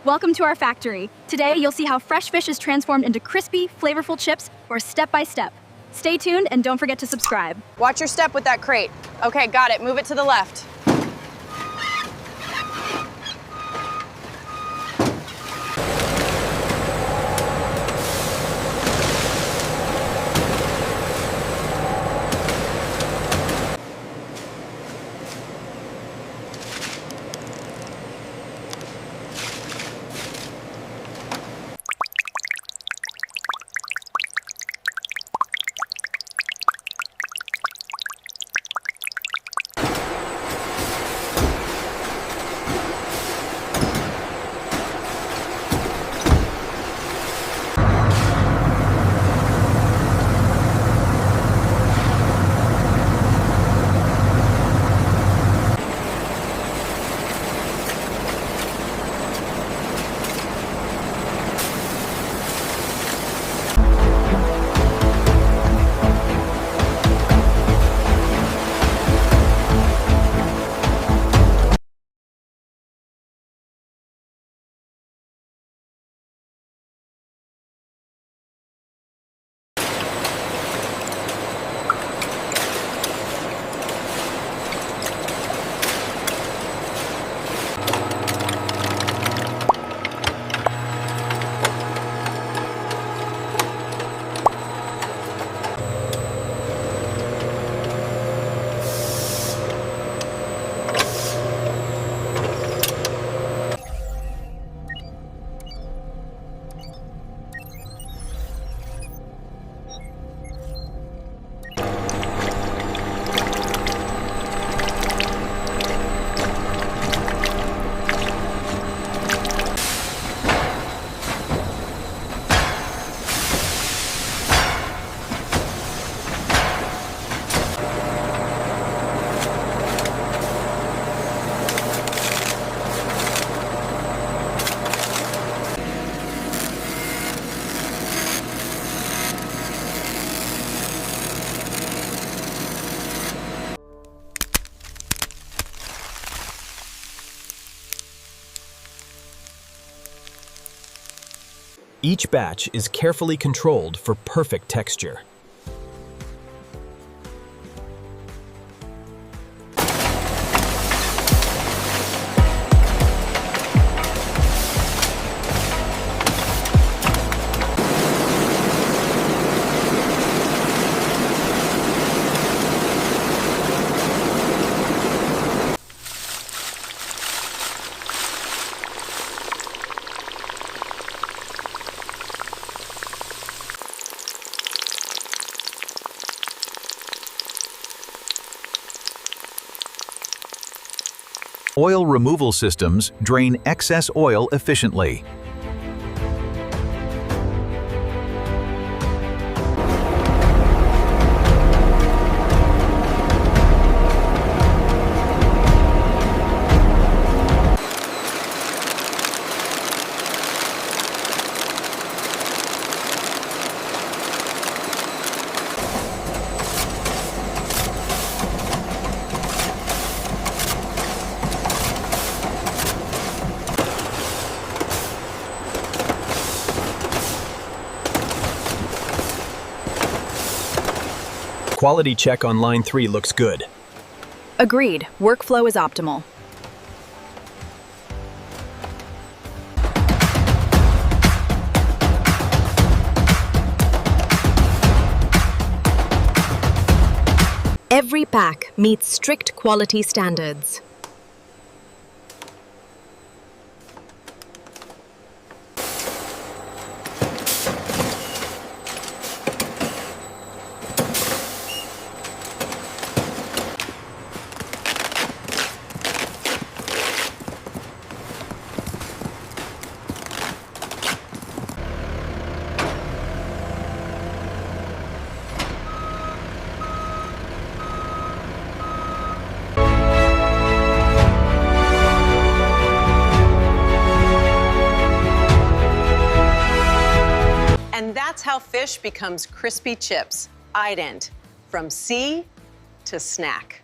Welcome to our factory. Today, you'll see how fresh fish is transformed into crispy, flavorful chips, or step by step. Stay tuned and don't forget to subscribe. Watch your step with that crate. Okay, got it. Move it to the left. Each batch is carefully controlled for perfect texture. Oil removal systems drain excess oil efficiently. Quality check on line 3 looks good. Agreed. Workflow is optimal. Every pack meets strict quality standards. And that's how fish becomes crispy chips. Ident, from sea to snack.